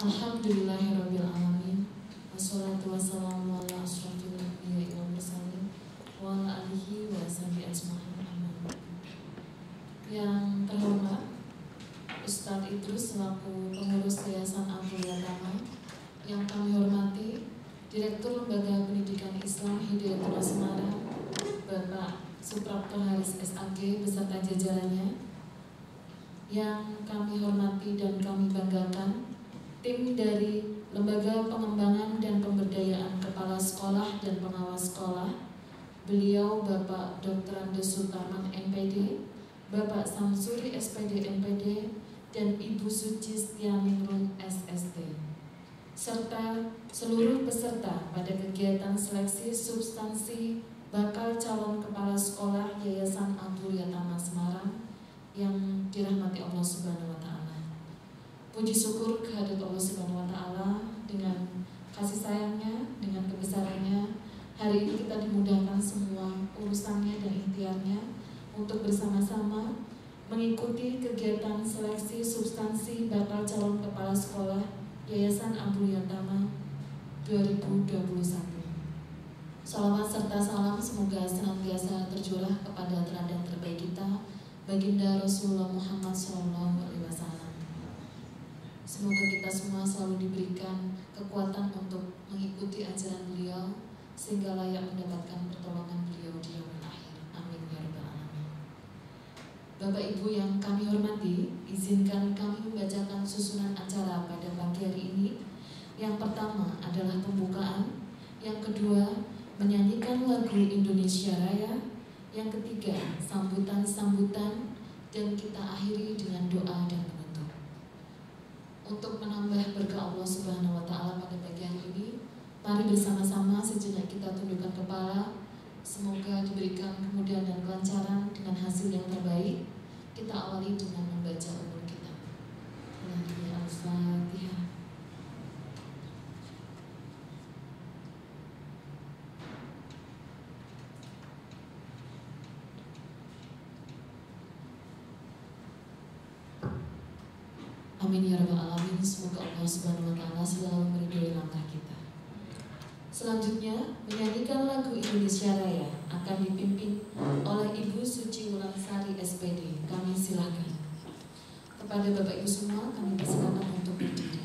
Alhamdulillahirabbil alamin. Wassalatu wassalamu ala asyrofil anbiya'i wal mursalin wa ala alihi wa sahbihi ajmain. Yang terhormat Ustadz Idrus selaku pengurus Yayasan Abdul Yatama, yang kami hormati Direktur Lembaga Pendidikan Islam Hidayatul Semarang, Bapak Suprapto Haris SAG beserta jajarannya, yang kami hormati dan kami banggakan tim dari Lembaga Pengembangan dan Pemberdayaan Kepala Sekolah dan Pengawas Sekolah, beliau Bapak Dr. Andes Sultaman MPD, Bapak Samsuri SPD MPD, dan Ibu Suci Setianingrum SST, serta seluruh peserta pada kegiatan seleksi substansi bakal calon kepala sekolah Yayasan Abdul Yatama Semarang yang dirahmati Allah Subhanahu wa Ta'ala. Puji syukur kehadirat Allah Subhanahu wa Ta'ala, dengan kasih sayangnya, dengan kebesarannya, hari ini kita dimudahkan semua urusannya dan ikhtiarnya untuk bersama-sama mengikuti kegiatan seleksi substansi bakal calon kepala sekolah Yayasan Abdul Yatama 2021. Salawat serta salam semoga senantiasa tercurah kepada teladan terbaik kita, Baginda Rasulullah Muhammad SAW. Semoga kita semua selalu diberikan kekuatan untuk mengikuti ajaran beliau sehingga layak mendapatkan pertolongan beliau di yaumil akhir. Amin ya rabbal alamin. Bapak Ibu yang kami hormati, izinkan kami membacakan susunan acara pada pagi hari ini. Yang pertama adalah pembukaan, yang kedua menyanyikan lagu Indonesia Raya, yang ketiga sambutan-sambutan, dan kita akhiri dengan doa dan penutup. Untuk menambah berkah Allah Subhanahu wa Ta'ala pada pagi hari ini, mari bersama-sama sejenak kita tundukkan kepala. Semoga diberikan kemudahan dan kelancaran dengan hasil yang terbaik. Kita awali dengan membaca umur kita. Al-Fatihah. Amin ya rabbal alamin. Semoga Allah Subhanahu wa Ta'ala selalu meridhoi langkah kita. Selanjutnya, menyanyikan lagu Indonesia Raya akan dipimpin oleh Ibu Suci Wulansari SPD. Kami silakan. Kepada Bapak Ibu semua, kami persilakan untuk berdiri.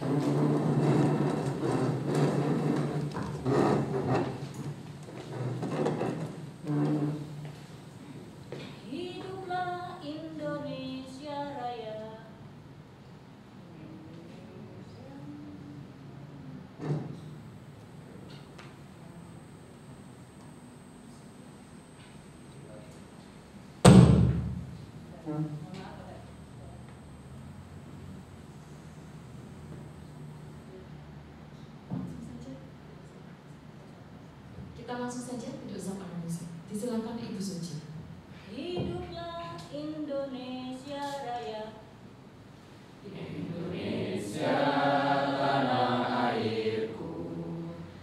Hiduplah Indonesia Raya. Kita langsung saja, tidak usah pakai musik. Disilakan Ibu Suci. Hiduplah Indonesia Raya. Indonesia tanah airku,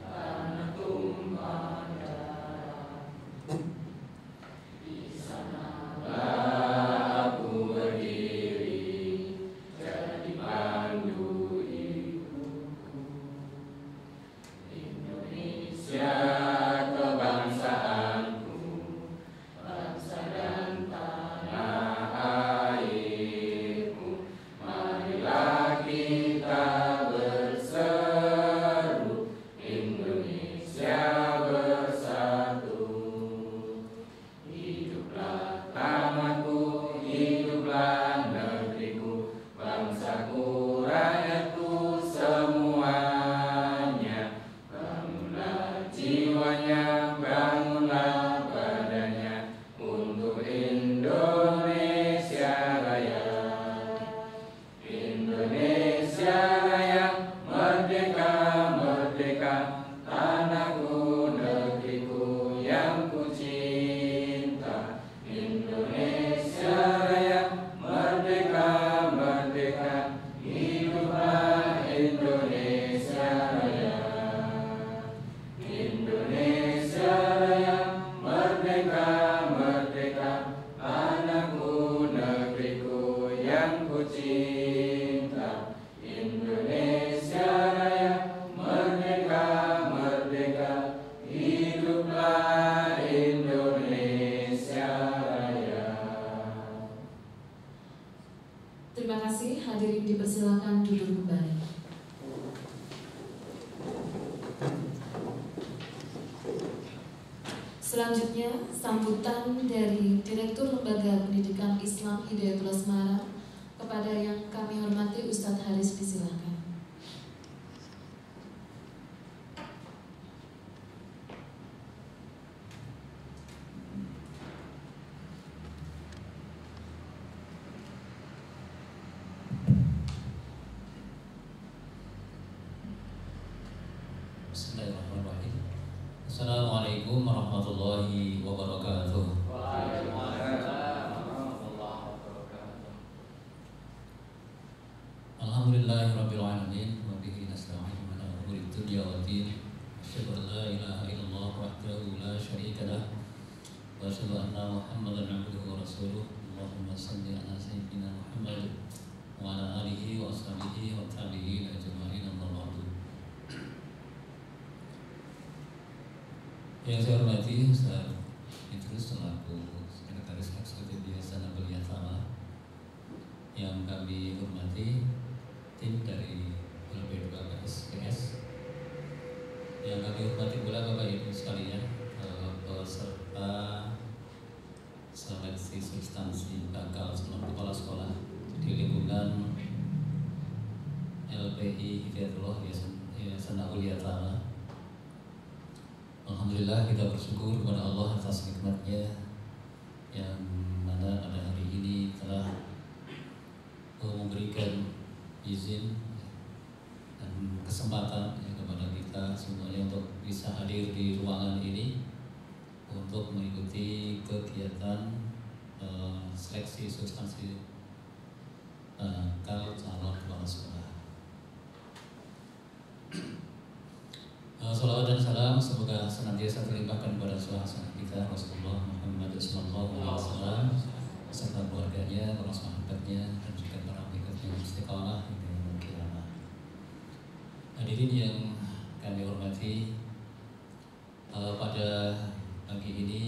tanah tumpah darah. Di sanalah aku berdiri, jadi pandu ibuku. Indonesia kebangsaanku, Terima kasih, hadirin dipersilakan duduk kembali. Selanjutnya, sambutan dari Direktur Lembaga Pendidikan Islam Hidayatullah Semarang kepada yang kami hormati Ustadz Haris, disilakan. Bismillahirrahmanirrahim. Assalamualaikum warahmatullahi wabarakatuh. Waalaikumsalam warahmatullahi wabarakatuh. Alhamdulillahirabbil alamin wa bihi nasta'in ala umuri dunya waddin. Asyhadu an la ilaha illallah wahdahu la syarika lah wa asyhadu anna Muhammadan abduhu wa rasuluh. Allahumma shalli ala sayyidina Muhammad wa ala alihi wa ashabihi wa tabi'in ajma'in, amma ba'du. Yang saya hormati Ustaz Idrus selaku Sekretaris Eksekutif Yayasan Abul Yatama, yang kami hormati tim dari LP2KSPS, yang kami hormati pula Bapak Ibu sekalian, peserta seleksi substansi bakal calon kepala sekolah di lingkungan LPI Hidayatullah Yayasan Abul Yatama. Alhamdulillah, kita bersyukur kepada Allah atas nikmatnya yang mana pada hari ini telah memberikan izin dan kesempatan kepada kita semuanya untuk bisa hadir di ruangan ini untuk mengikuti kegiatan seleksi substansi bakal calon kepala sekolah. Salawat dan salam semoga senantiasa terlimpahkan kepada suasana kita Rasulullah Muhammad SAW beserta keluarganya, para sahabatnya, dan juga para pengikutnya yang istiqamah hingga yaumul qiyamah. Hadirin yang kami hormati, pada pagi ini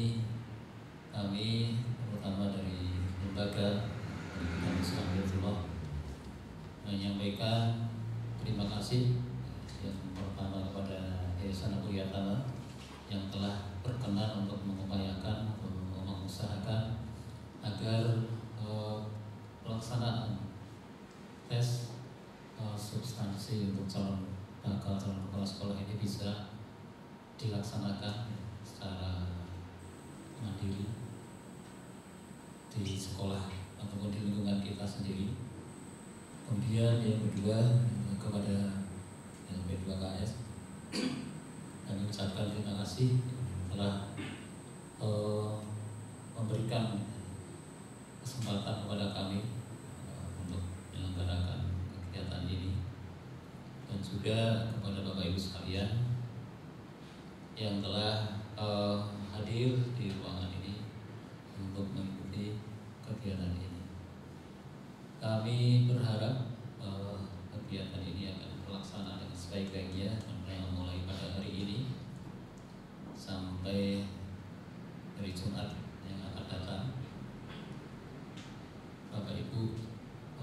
kami terutama dari Lembaga Pendidikan Islam Hidayatullah menyampaikan terima kasih yang pertama kepada Yayasan Abul Yatama yang telah berkenan untuk mengupayakan atau mengusahakan agar pelaksanaan tes substansi untuk bakal calon kepala sekolah ini bisa dilaksanakan secara mandiri di sekolah ataupun di lingkungan kita sendiri. Kemudian yang kedua, kepada LP2KS kami ucapkan terima kasih telah memberikan kesempatan kepada kami untuk menyelenggarakan kegiatan ini, dan juga kepada Bapak Ibu sekalian yang telah hadir di ruangan ini untuk mengikuti kegiatan ini. Kami berharap kegiatan ini akan terlaksana dengan sebaik-baiknya yang mulai pada hari ini sampai hari Jumat yang akan datang. Bapak Ibu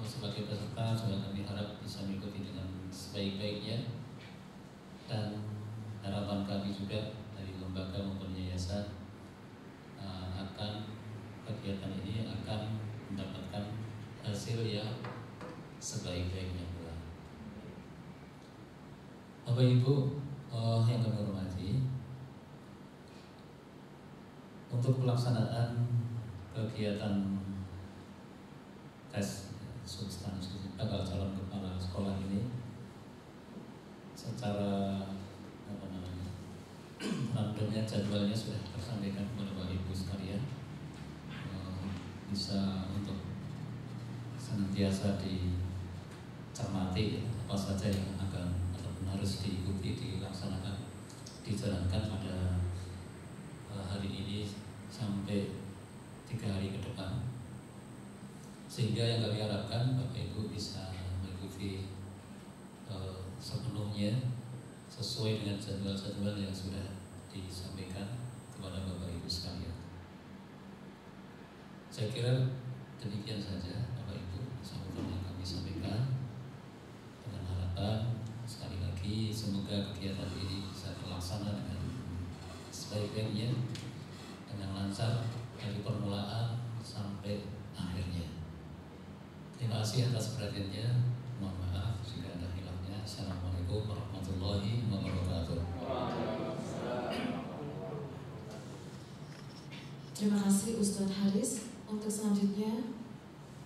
sebagai peserta juga kami harap bisa mengikuti dengan sebaik-baiknya, dan harapan kami juga dari lembaga maupun yayasan akan kegiatan ini akan mendapatkan hasil yang sebaik-baiknya pula. Bapak Ibu yang kami hormati, untuk pelaksanaan kegiatan tes substansi bakal calon kepala sekolah ini secara randomnya jadwalnya sudah tersampaikan kepada Bapak Ibu sekalian, bisa untuk senantiasa dicermati apa saja yang akan ataupun harus diikuti, dilaksanakan, dijalankan pada hari ini sampai 3 hari ke depan, sehingga yang kami harapkan Bapak Ibu bisa mengikuti sepenuhnya sesuai dengan jadwal-jadwal yang sudah disampaikan kepada Bapak Ibu sekalian. Saya kira demikian saja Bapak Ibu sambutan yang sebaik-baiknya dengan lancar dari permulaan sampai akhirnya. Terima kasih atas perhatiannya. Mohon maaf jika ada hilangnya. Assalamualaikum warahmatullahi wabarakatuh. Terima kasih Ustadz Haris. Untuk selanjutnya,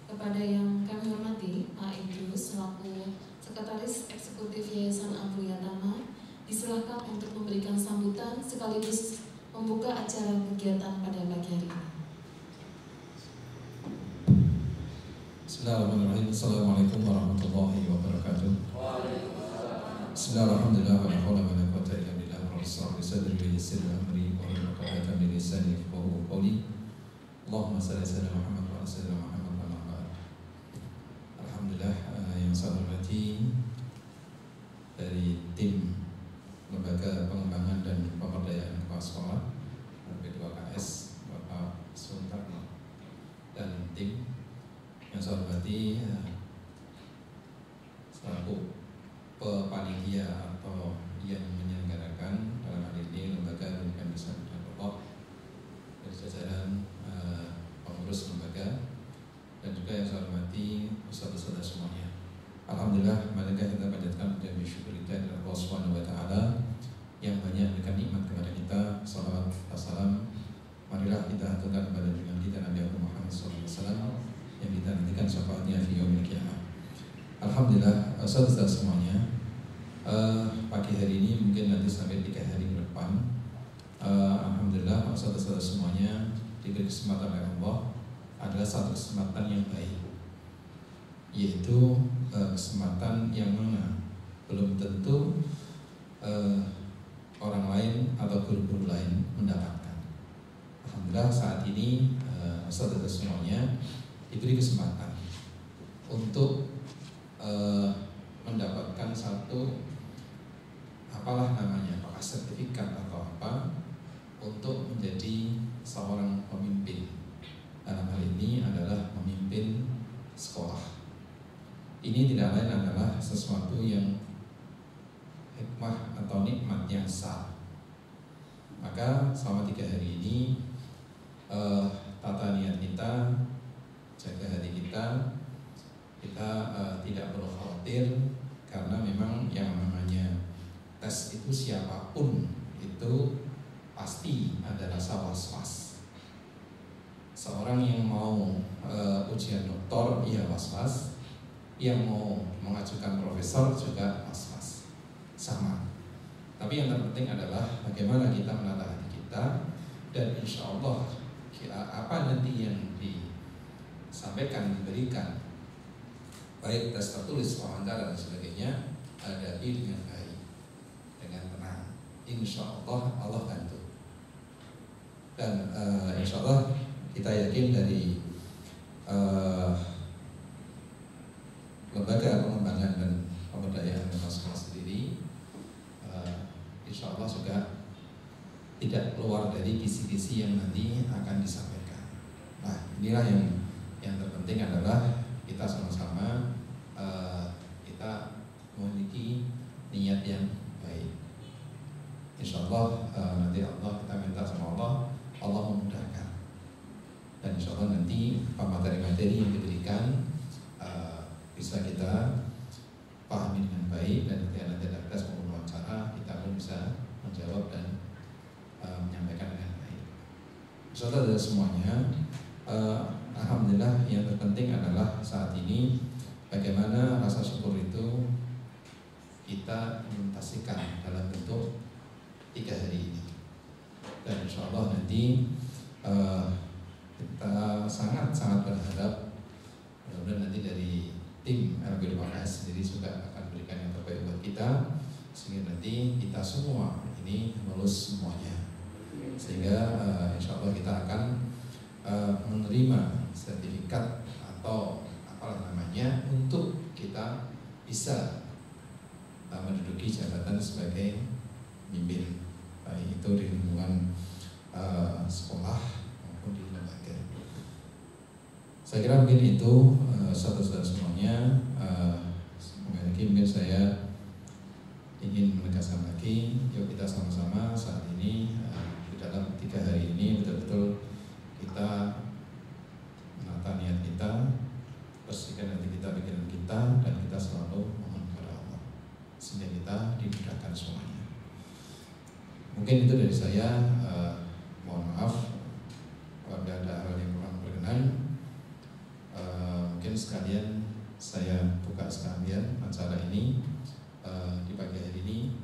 kepada yang kami hormati Pak Idrus selaku Sekretaris Eksekutif Yayasan Abu Yatama, disilahkan untuk memberikan sambutan sekaligus membuka acara kegiatan pada pagi hari ini. Bismillahirrahmanirrahim. Assalamualaikum warahmatullahi wabarakatuh. Bismillahirrahmanirrahim. Wa la hawla wa la quwwata illa billah. Rabbi shrah li sadri wa yassir li amri wahlul 'uqdatam min lisani yafqahu qawli. Allahumma shalli ala sayyidina Muhammad wa ala sayyidina Muhammad wa ala Alhamdulillah, yang saya hormati dari tim Lembaga Pengembangan dan Pemberdayaan Kepala Sekolah P2KS Bapak Suntarno dan tim yang saya hormati selaku panitia atau yang menyelenggarakan dalam hal ini Lembaga Pendidikan Islam dan Pokok dari jajaran pengurus lembaga, dan juga yang saya hormati ustadz-ustadz semuanya. Alhamdulillah, marilah kita panjatkan puji syukur kita kepada Allah Subhanahu wa taala yang banyak memberikan nikmat kepada kita. Salawat wassalam marilah kita aturkan kepada junjungan kita Nabi Muhammad SAW yang kita nantikan syafaatnya di yaumil qiyamah. Alhamdulillah, saudara-saudara semuanya, pagi hari ini mungkin nanti sampai 3 hari ke depan, alhamdulillah saudara-saudara semuanya diberi kesempatan oleh Allah adalah satu kesempatan yang baik, yaitu kesempatan yang mana belum tentu orang lain atau guru-guru lain mendapatkan. Alhamdulillah saat ini saudara semuanya diberi kesempatan untuk mendapatkan satu apalah namanya, apakah sertifikat atau apa, untuk menjadi seorang pemimpin. Dalam hal ini adalah memimpin sekolah. Ini tidak lain adalah sesuatu yang hikmah atau nikmat yang sah. Maka selama 3 hari ini tata niat kita, jaga hati kita tidak perlu khawatir, karena memang yang namanya tes itu siapapun itu pasti ada rasa was-was. Seorang yang mau ujian doktor ia was-was, yang mau mengajukan profesor juga was-was, sama. Tapi yang terpenting adalah bagaimana kita menata hati kita, dan insya Allah apa nanti yang disampaikan, diberikan, baik tes tertulis, wawancara dan sebagainya, hadapi dengan baik, dengan tenang. Insya Allah Allah bantu. Dan insya Allah kita yakin dari Lembaga Pengembangan dan Pemberdayaan Kepala Sekolah sendiri, insya Allah juga tidak keluar dari kisi-kisi yang nanti akan disampaikan. Nah, inilah yang terpenting adalah kita sama-sama kita memiliki niat yang baik. Insya Allah nanti Allah, kita minta sama Allah memudahkan, dan insya Allah nanti materi-materi yang diberikan bisa kita pahami dengan baik, dan ketika nanti ada tes maupun wawancara kita pun bisa menjawab dan menyampaikan dengan baik. Insya Allah dari semuanya, alhamdulillah yang terpenting adalah saat ini bagaimana rasa syukur itu kita implementasikan dalam bentuk 3 hari ini. Dan insya Allah nanti kita sangat-sangat berharap mudah-mudahan nanti dari tim LB2KS sendiri juga akan berikan yang terbaik buat kita, sehingga nanti kita semua ini lulus semuanya, sehingga insya Allah kita akan menerima sertifikat atau apalah namanya untuk kita bisa menduduki jabatan sebagai pemimpin, baik itu di lingkungan sekolah maupun di lembaga. Saya kira mungkin itu saudara-saudara semuanya. Mungkin saya ingin menegaskan lagi, yuk kita sama-sama saat ini tidak kita, dan kita selalu mohon kepada Allah sehingga kita dimudahkan semuanya. Mungkin itu dari saya. Mohon maaf apabila ada hal yang kurang berkenan. Mungkin sekalian saya buka sekalian acara ini di pagi hari ini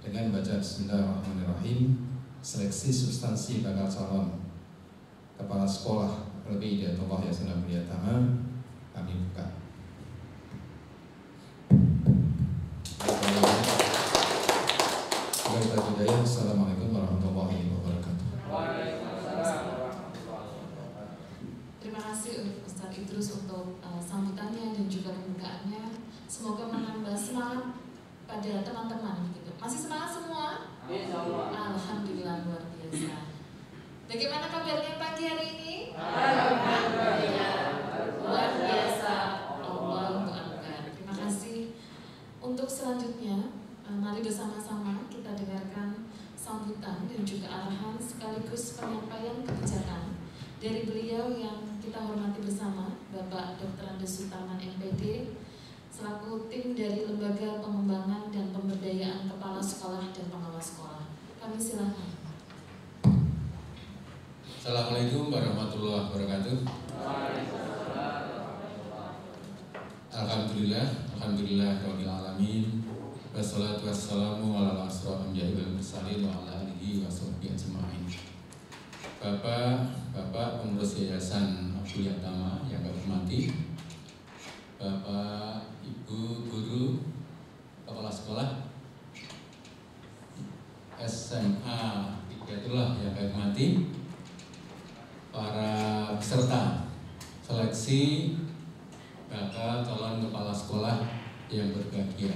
dengan baca Bismillahirrahmanirrahim, seleksi substansi bakal calon kepala sekolah lebih Hidayatullah Yayasan Abdul Yatama kami buka. Assalamualaikum warahmatullahi wabarakatuh. Terima kasih Ustaz Idrus untuk sambutannya dan juga pembukaannya. Semoga menambah semangat pada teman-teman gitu. Masih semangat semua? Alhamdulillah, luar biasa. Bagaimana kabarnya pagi hari ini? Luar biasa. Allahu Akbar. Terima kasih. Untuk selanjutnya, mari bersama-sama kita dengarkan sambutan dan juga arahan sekaligus penyampaian kebijakan dari beliau yang kita hormati bersama, Bapak Dr. Andes Sutarman MPD, selaku tim dari Lembaga Pengembangan dan Pemberdayaan Kepala Sekolah dan Pengawas Sekolah. Kami silakan. Assalamualaikum warahmatullahi wabarakatuh. Alhamdulillah rabbil alamin. Wassalatu wassalamu ala asrofil anbiya'i wal mursalin wa ala alihi wa sahbihi ajma'in. Bapak pengurus Yayasan Abdul Yatama yang kami hormati, Bapak Ibu guru kepala sekolah SMA Hidayatullah yang kami hormati, para peserta seleksi bakal calon kepala sekolah yang berbahagia.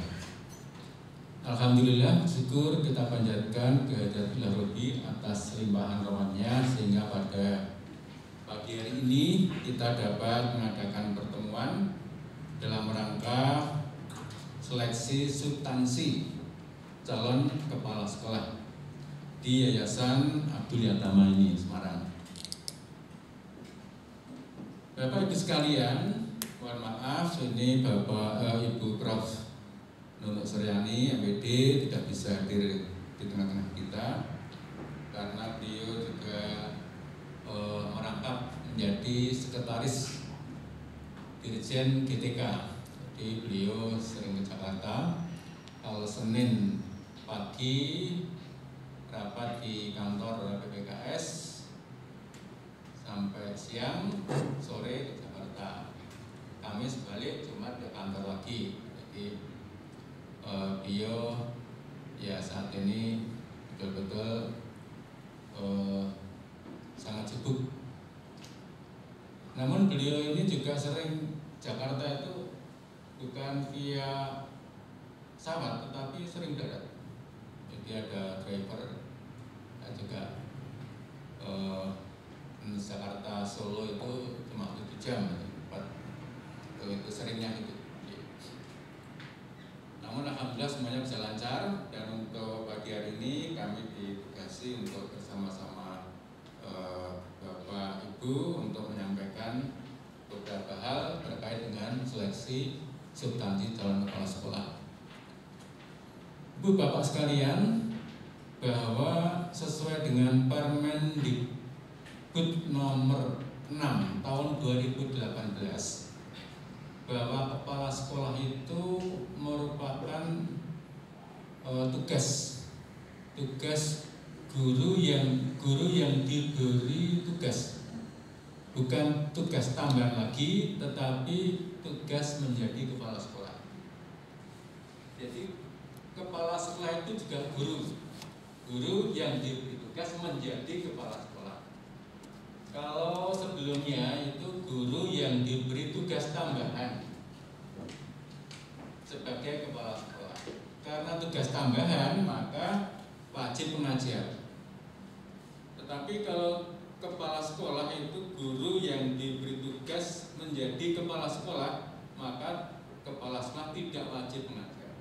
Alhamdulillah, syukur kita panjatkan kehadirat Ilahi Rabbi atas limpahan rahmatnya sehingga pada pagi hari ini kita dapat mengadakan pertemuan dalam rangka seleksi substansi calon kepala sekolah di Yayasan Abdul Yatama ini Semarang. Bapak Ibu sekalian, mohon maaf ini Bapak Ibu Prof Nunuk Suryani MPD tidak bisa hadir di tengah-tengah kita karena beliau juga merangkap menjadi sekretaris Dirjen GTK. Jadi beliau sering ke Jakarta. Kalau Senin pagi rapat di kantor PPKS sampai siang, sore ke Jakarta. Kamis balik, Jumat ke kantor lagi. Jadi beliau ya saat ini betul-betul sangat sibuk. Namun beliau ini juga sering Jakarta itu bukan via pesawat tetapi sering darat. Jadi ada driver juga Jakarta Solo itu cuma 7 jam, itu seringnya itu. Namun alhamdulillah semuanya bisa lancar, dan untuk pagi hari ini kami ditugasi untuk bersama-sama Bapak Ibu untuk menyampaikan beberapa hal terkait dengan seleksi substansi calon kepala sekolah. Bu Bapak sekalian, bahwa sesuai dengan Permendikbud nomor 6 tahun 2018, bahwa kepala sekolah itu merupakan tugas guru yang diberi tugas, bukan tugas tambahan lagi, tetapi tugas menjadi kepala sekolah. Jadi kepala sekolah itu juga guru yang diberi tugas menjadi kepala sekolah. Kalau sebelumnya itu guru yang diberi tugas tambahan sebagai kepala sekolah. Karena tugas tambahan maka wajib mengajar. Tetapi kalau kepala sekolah itu guru yang diberi tugas menjadi kepala sekolah, maka kepala sekolah tidak wajib mengajar.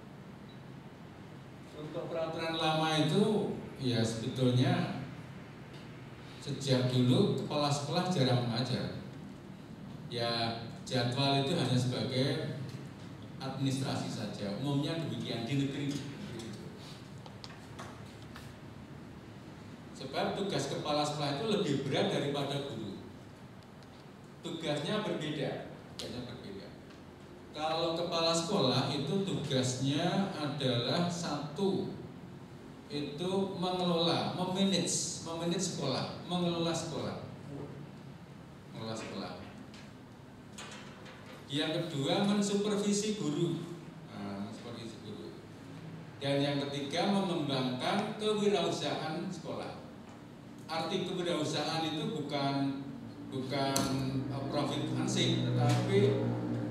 Untuk peraturan lama itu ya sebetulnya sejak dulu kepala sekolah jarang mengajar. Ya jadwal itu hanya sebagai administrasi saja. Umumnya demikian di negeri. Sebab tugas kepala sekolah itu lebih berat daripada guru. Tugasnya berbeda. Kalau kepala sekolah itu tugasnya adalah satu, itu mengelola, memanage sekolah, mengelola sekolah. Yang kedua mensupervisi guru. Dan yang ketiga mengembangkan kewirausahaan sekolah. Arti kewirausahaan itu bukan profit asing, tetapi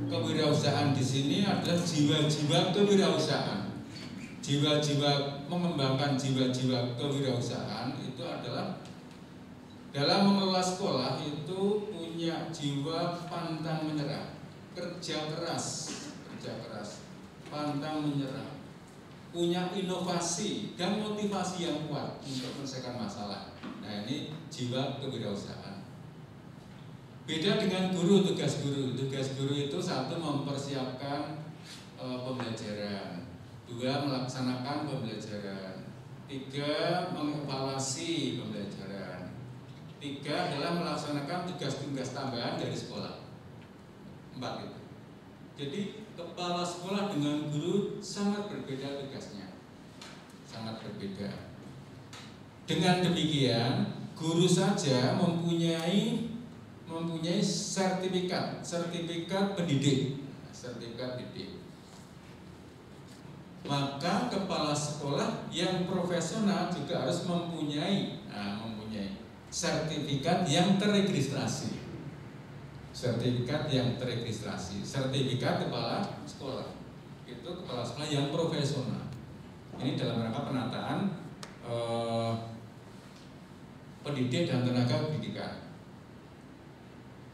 kewirausahaan di sini adalah jiwa-jiwa kewirausahaan. Mengembangkan jiwa-jiwa kewirausahaan itu adalah dalam mengelola sekolah itu punya jiwa pantang menyerah, kerja keras, pantang menyerah, punya inovasi dan motivasi yang kuat untuk menyelesaikan masalah. Nah, ini jiwa kewirausahaan. Beda dengan guru, tugas guru itu satu mempersiapkan pembelajaran, dua melaksanakan pembelajaran, tiga mengevaluasi pembelajaran, tiga adalah melaksanakan tugas-tugas tambahan dari sekolah. 4 itu. Jadi kepala sekolah dengan guru sangat berbeda tugasnya, sangat berbeda. Dengan demikian, guru saja mempunyai sertifikat pendidik. Maka kepala sekolah yang profesional juga harus mempunyai sertifikat yang terregistrasi. Sertifikat kepala sekolah. Itu kepala sekolah yang profesional. Ini dalam rangka penataan pendidik dan tenaga pendidikan.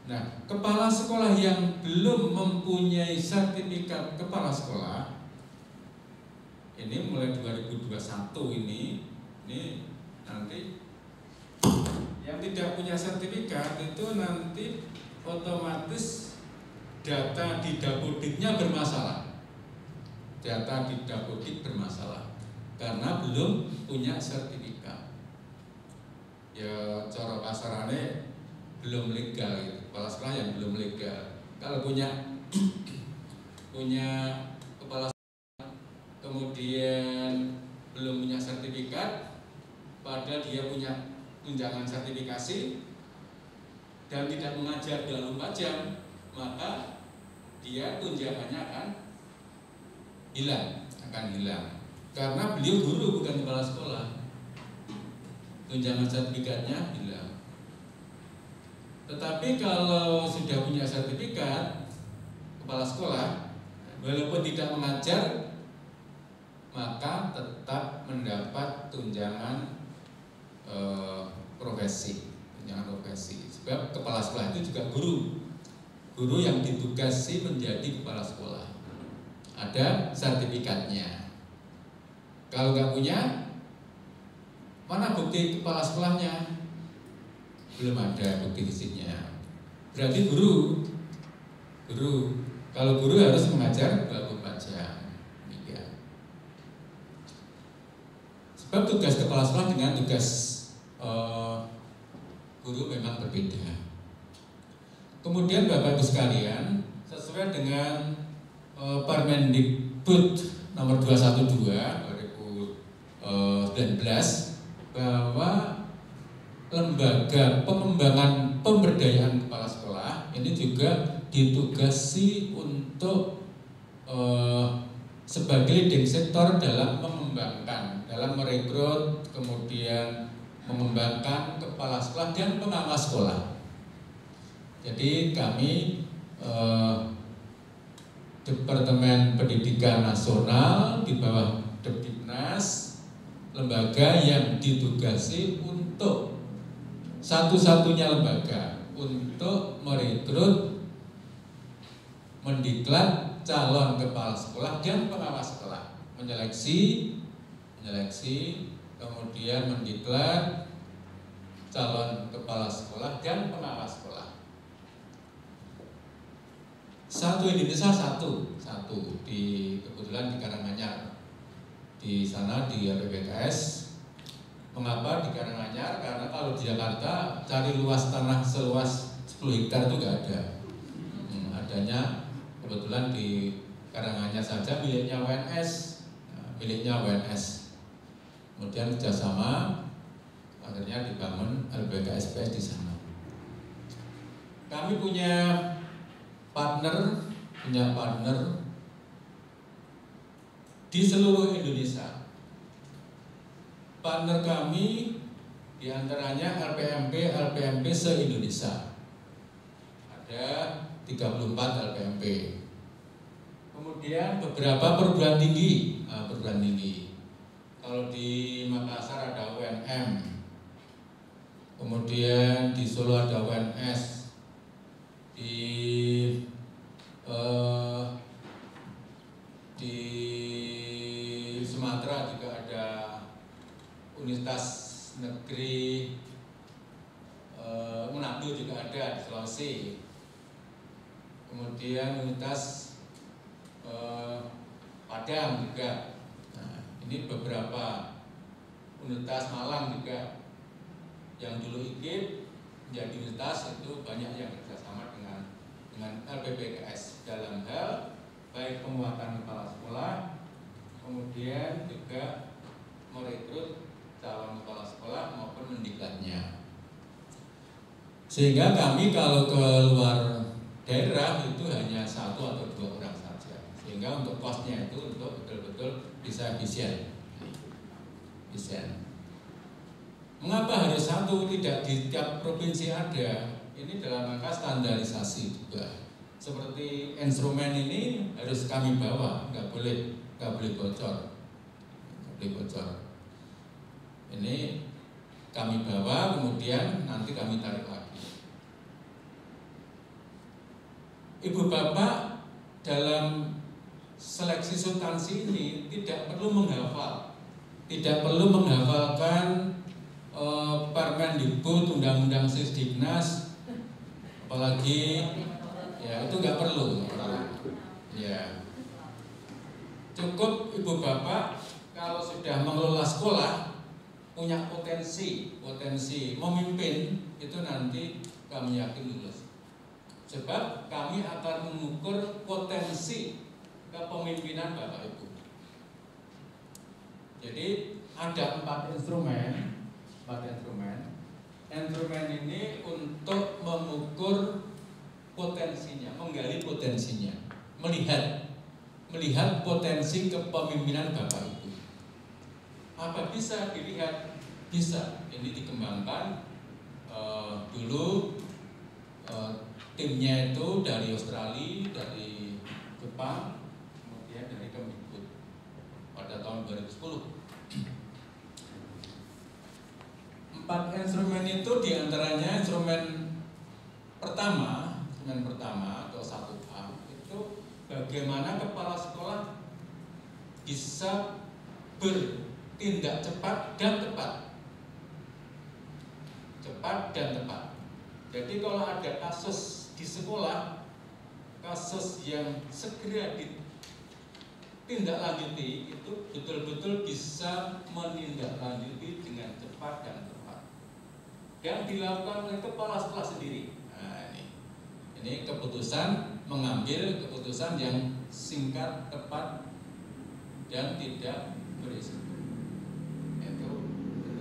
Nah, kepala sekolah yang belum mempunyai sertifikat kepala sekolah, ini mulai 2021 ini nanti yang tidak punya sertifikat itu nanti otomatis data di Dapodiknya bermasalah. Karena belum punya sertifikat. Ya cara kasarane belum legal gitu. Kepala sekolah yang belum legal. Kalau punya kepala sekolah kemudian belum punya sertifikat, padahal dia punya tunjangan sertifikasi dan tidak mengajar 24 jam, maka dia tunjangannya akan hilang. Karena beliau guru bukan kepala sekolah. Tunjangan sertifikatnya hilang. Tetapi kalau sudah punya sertifikat kepala sekolah, walaupun tidak mengajar, maka tetap mendapat tunjangan profesi. Sebab kepala sekolah itu juga guru yang ditugasi menjadi kepala sekolah. Ada sertifikatnya. Kalau nggak punya, mana bukti kepala sekolahnya? Belum ada bukti fisiknya. Berarti guru. Kalau guru harus mengajar 24 jam. Sebab tugas kepala sekolah dengan tugas guru memang berbeda. Kemudian Bapak Ibu sekalian, sesuai dengan Permendikbud nomor 212 2019 bahwa lembaga pengembangan pemberdayaan kepala sekolah ini juga ditugasi untuk sebagai leading sektor dalam mengembangkan, dalam merekrut, kemudian mengembangkan kepala sekolah dan pengawas sekolah. Jadi kami Departemen Pendidikan Nasional di bawah Depdiknas, lembaga yang ditugasi untuk satu-satunya lembaga untuk merekrut, mendiklat calon kepala sekolah dan pengawas sekolah, menyeleksi, kemudian mendiklat calon kepala sekolah dan pengawas sekolah. Satu Indonesia satu di kebetulan di Karanganyar. Di sana di RPBKS. Mengapa di Karanganyar? Karena kalau di Jakarta cari luas tanah seluas 10 hektar itu nggak ada. Adanya kebetulan di Karanganyar saja miliknya WNS, Kemudian kerjasama akhirnya dibangun LBKSPS di sana. Kami punya partner di seluruh Indonesia. Partner kami diantaranya LPMP se-Indonesia. Ada 34 LPMP. Kemudian beberapa perguruan tinggi. Kalau di Makassar ada UNM. Kemudian di Solo ada UNS. Di Sumatera juga ada Universitas Negeri Manado juga ada di Sulawesi. Kemudian Universitas Padang juga. Nah, ini beberapa Universitas Malang juga yang dulu IKIP menjadi universitas itu banyak yang kerjasama dengan LPBKS dalam hal baik penguatan kepala sekolah, kemudian juga merekrut calon kepala sekolah maupun mendiklatnya. Sehingga kami kalau ke luar daerah itu hanya 1 atau 2 orang saja. Sehingga untuk kosnya itu untuk betul-betul bisa efisien. Mengapa harus 1, tidak di tiap provinsi ada? Ini dalam rangka standarisasi juga. Seperti instrumen ini harus kami bawa, nggak boleh bocor. Ini kami bawa, kemudian nanti kami tarik lagi. Ibu bapak dalam seleksi substansi ini tidak perlu menghafalkan Permendikbud, Undang-Undang Sisdiknas, apalagi ya itu nggak perlu. Ya, cukup ibu bapak kalau sudah mengelola sekolah punya potensi memimpin, itu nanti kami yakin lulus. Sebab kami akan mengukur potensi kepemimpinan bapak ibu. Jadi ada 4 instrumen. Instrumen ini untuk mengukur potensinya, menggali potensinya, melihat potensi kepemimpinan bapak ibu. Apa bisa dilihat? Bisa. Ini dikembangkan dulu timnya itu dari Australia, dari Jepang, kemudian dari Kemdikbud pada tahun 2010. 4 instrumen itu diantaranya instrumen pertama atau 1A itu bagaimana kepala sekolah bisa bertindak cepat dan tepat. Jadi kalau ada kasus di sekolah, kasus yang segera ditindaklanjuti itu betul-betul bisa menindaklanjuti dengan cepat dan tepat. Yang dilakukan oleh kepala sekolah sendiri. Nah, ini mengambil keputusan yang singkat, tepat, dan tidak berisiko. Itu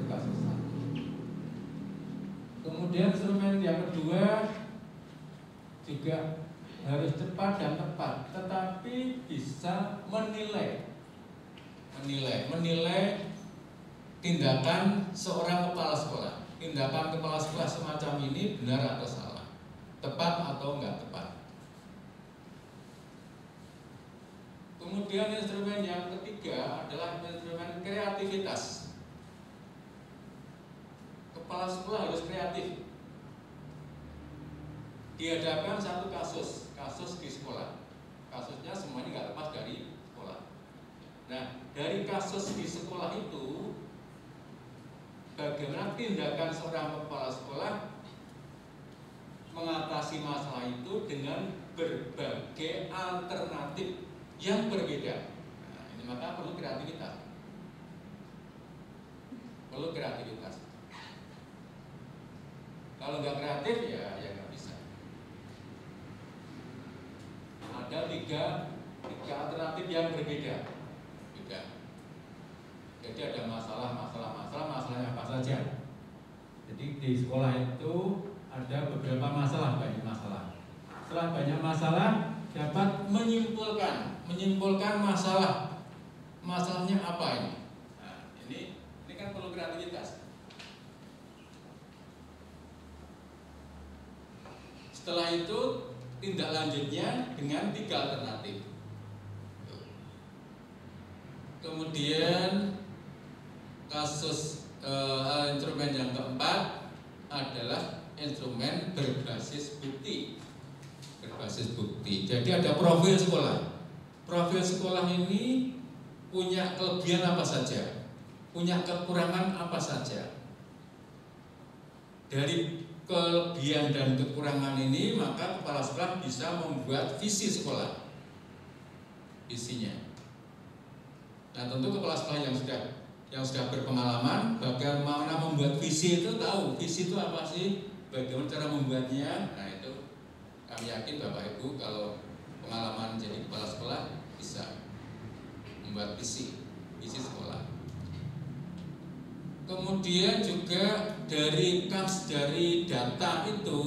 kasus 1. Kemudian instrumen yang kedua juga harus cepat dan tepat, tetapi bisa menilai tindakan seorang kepala sekolah. Tindakan kepala sekolah semacam ini benar atau salah, tepat atau enggak tepat. Kemudian instrumen yang ketiga adalah instrumen kreativitas. Kepala sekolah harus kreatif. Dihadapkan satu kasus di sekolah. Kasusnya semuanya enggak lepas dari sekolah. Nah, dari kasus di sekolah itu, bagaimana tindakan seorang kepala sekolah mengatasi masalah itu dengan berbagai alternatif yang berbeda. Nah, ini maka perlu kreativitas. Perlu kreativitas. Kalau nggak kreatif ya nggak bisa. Ada tiga alternatif yang berbeda. Beda. Jadi ada masalahnya apa saja. Jadi di sekolah itu ada beberapa masalah, banyak masalah. Setelah banyak masalah dapat menyimpulkan masalahnya apa ini. Nah, ini kan perlu kreativitas. Setelah itu tindak lanjutnya dengan 3 alternatif. Kemudian kasus instrumen yang keempat adalah instrumen berbasis bukti. Jadi ada profil sekolah. Profil sekolah ini punya kelebihan apa saja, punya kekurangan apa saja. Dari kelebihan dan kekurangan ini maka kepala sekolah bisa membuat visi sekolah, visinya. Nah tentu kepala sekolah yang sudah berpengalaman bagaimana membuat visi itu tahu visi itu apa sih, bagaimana cara membuatnya. Nah itu kami yakin Bapak Ibu kalau pengalaman jadi kepala sekolah bisa membuat visi sekolah. Kemudian juga dari data itu,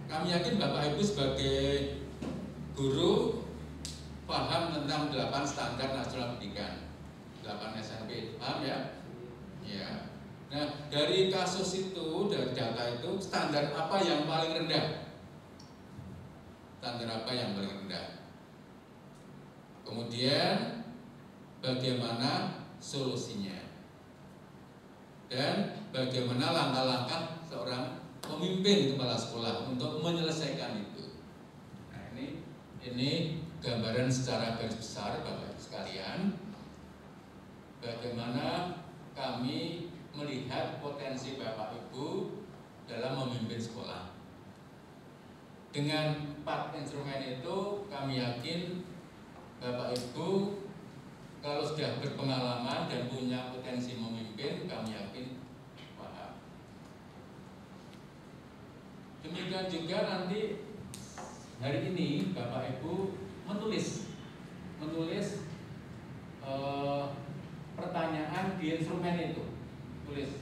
kami yakin Bapak Ibu sebagai guru paham tentang 8 standar nasional pendidikan, 8 SNP, paham ya? Ya. Nah dari kasus itu, dari data itu, standar apa yang paling rendah? Kemudian bagaimana solusinya dan bagaimana langkah-langkah seorang pemimpin kepala sekolah untuk menyelesaikan itu. Nah ini gambaran secara garis besar Bapak Ibu sekalian bagaimana kami melihat potensi Bapak Ibu dalam memimpin sekolah. Dengan 4 instrumen itu kami yakin Bapak Ibu kalau sudah berpengalaman dan punya potensi memimpin, kami yakin paham. Demikian juga nanti hari ini Bapak Ibu menulis pertanyaan di instrumen itu, tulis.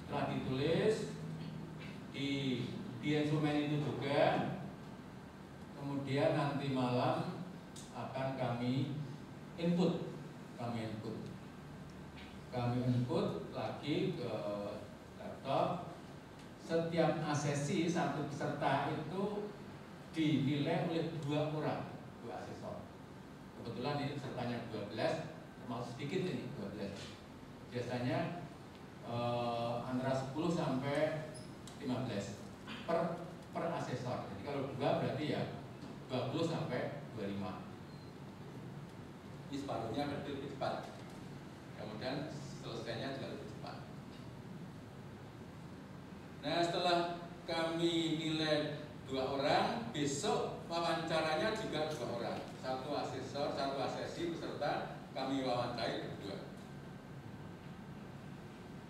Setelah ditulis di instrumen itu juga, kemudian nanti malam akan kami input lagi ke laptop. Setiap asesi satu peserta itu dinilai oleh 2 orang, 2 asesor. Kebetulan ini pesertanya 12, termasuk sedikit ini 12. Biasanya antara 10 sampai 15 per asesor. Jadi kalau 2 berarti ya 20 sampai 25. Ini separuhnya lebih cepat. Kemudian selesainya juga lebih cepat. Nah setelah kami nilai 2 orang, besok wawancaranya juga 2 orang. 1 asesor, 1 asesi peserta kami wawancarai berdua.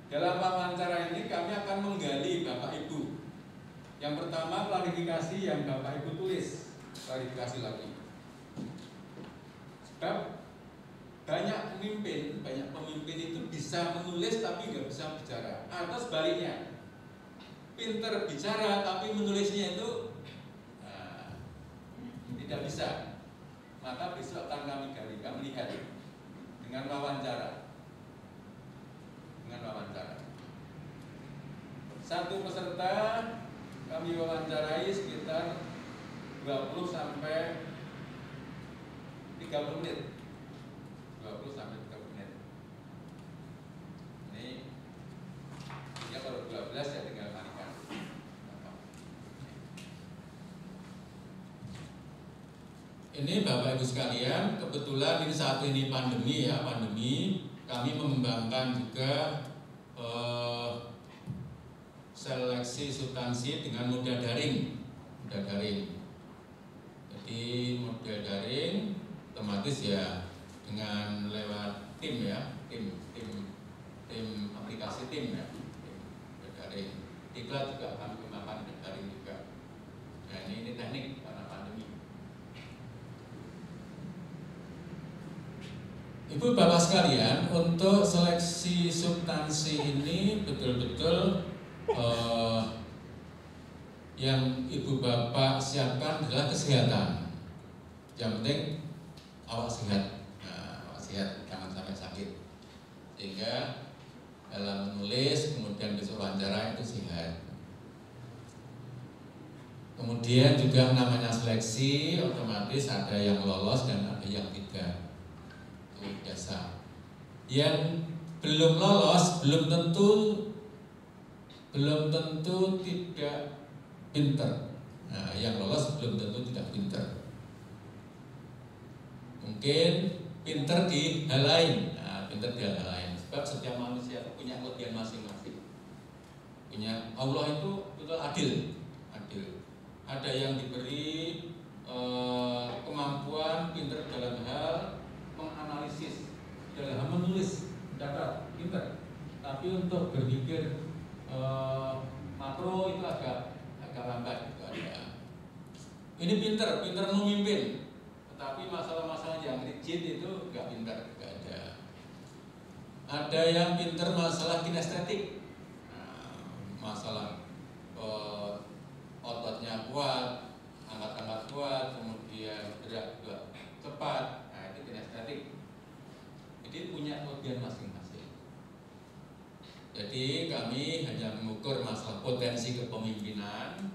Dalam wawancara ini kami akan menggali Bapak Ibu. Yang pertama klarifikasi yang Bapak Ibu tulis, klarifikasi lagi. Sebab banyak pemimpin itu bisa menulis tapi nggak bisa bicara, atau sebaliknya, pinter bicara tapi menulisnya itu tidak bisa. Maka besok akan kami gali, kami lihat dengan wawancara. Satu peserta kami wawancarai sekitar 20 sampai 30 menit. 20 sampai 30 menit. Ini ya kalau 12 ya tinggal kalikan. Ini Bapak Ibu sekalian, kebetulan ini saat ini pandemi. Kami mengembangkan juga seleksi substansi dengan model daring. Jadi model daring otomatis ya dengan lewat tim ya, tim aplikasi tim ya, tim daring. Diklat juga kami gunakan daring juga. Nah ini teknik karena pandemi. Ibu bapak sekalian, untuk seleksi substansi ini betul-betul yang ibu bapak siapkan adalah kesehatan. Yang penting awak sehat, awak sehat, jangan sampai sakit. Sehingga dalam menulis kemudian besok wawancara itu sehat. Kemudian juga namanya seleksi, otomatis ada yang lolos dan ada yang tidak. Itu biasa. Yang belum lolos belum tentu tidak pinter. Nah, yang lolos belum tentu tidak pinter. Mungkin pinter di hal lain. Nah, pinter di hal lain. Sebab setiap manusia punya kelebihan masing-masing. Allah itu betul adil. Ada yang diberi kemampuan pinter dalam hal menganalisis, dalam hal menulis, mencatat, pinter. Tapi untuk berpikir makro itu agak lambat juga ada. Ini pinter memimpin, tetapi masalah-masalah yang rigid itu enggak pinter, enggak ada. Ada yang pinter masalah kinestetik, masalah ototnya kuat, angkat-angkat kuat, kemudian gerak juga cepat. Nah itu kinestetik. Jadi punya kelebihan masing-masing. Jadi kami hanya mengukur masalah potensi kepemimpinan.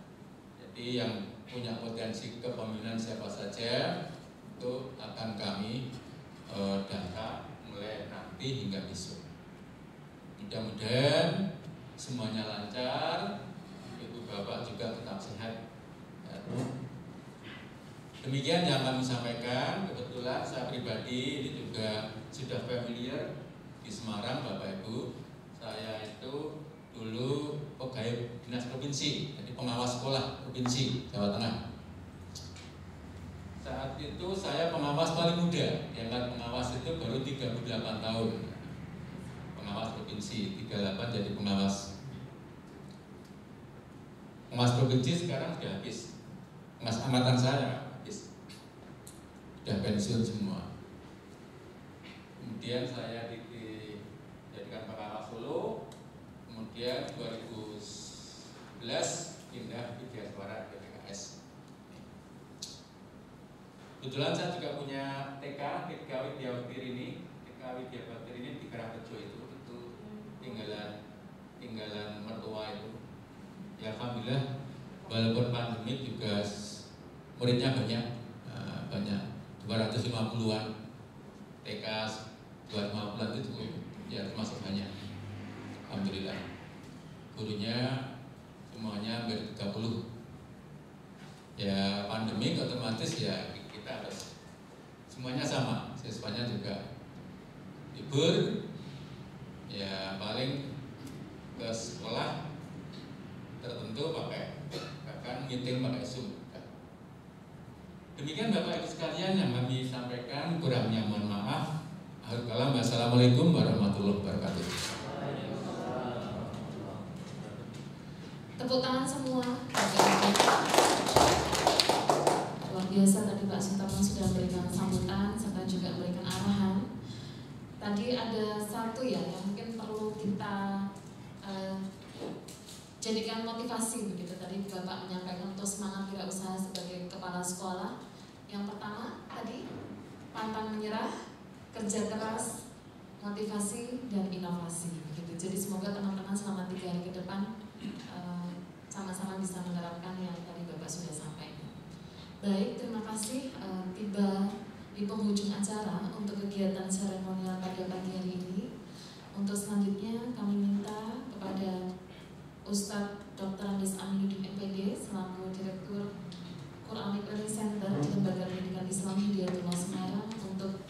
Jadi yang punya potensi kepemimpinan siapa saja itu akan kami data mulai nanti hingga besok. Mudah-mudahan semuanya lancar, ibu bapak juga tetap sehat. Demikian yang kami sampaikan. Kebetulan saya pribadi ini juga sudah familiar di Semarang, Bapak Ibu. Saya itu dulu pegawai dinas provinsi, jadi pengawas sekolah provinsi Jawa Tengah. Saat itu saya pengawas paling muda, diangkat pengawas itu baru 38 tahun. Pengawas provinsi, 38 jadi pengawas provinsi sekarang sudah habis. Pengawas amatan saya habis, sudah pensiun semua. Kemudian saya dijadikan pengawas Solo. Kemudian 2011 pindah ke Diaspora ke PKS. Kebetulan saya juga punya TK Widya Bakti ini. TK Widya Bakti ini di Karangrejo itu tinggalan mertua itu. Ya alhamdulillah, walaupun pandemi juga muridnya banyak 250-an. TK 250-an itu ya termasuk banyak. Alhamdulillah. Gurunya semuanya hampir 30. Ya pandemi otomatis ya kita harus semuanya sama, siswanya juga libur. Ya paling ke sekolah tertentu bahkan meeting pakai Zoom. Demikian Bapak Ibu sekalian yang kami sampaikan, kurangnya mohon maaf. Assalamualaikum warahmatullahi wabarakatuh. Tepuk tangan semua. Luar biasa tadi Pak Sutarman sudah memberikan sambutan serta juga memberikan arahan. Tadi ada satu ya yang mungkin perlu kita jadikan motivasi begitu. Tadi Bapak menyampaikan untuk semangat wirausaha sebagai kepala sekolah. Yang pertama tadi pantang menyerah, kerja keras, motivasi dan inovasi begitu. Jadi semoga teman-teman selama 3 hari ke depan sama-sama bisa menerapkan yang tadi Bapak sudah sampaikan. Baik, terima kasih. Tiba di penghujung acara untuk kegiatan seremonial pada pagi hari ini. Untuk selanjutnya kami minta kepada Ustadz Dr. Andes Aminuddin MPD selaku Direktur Quranic Learning Center di Lembaga Pendidikan Islam Hidayatullah Semarang untuk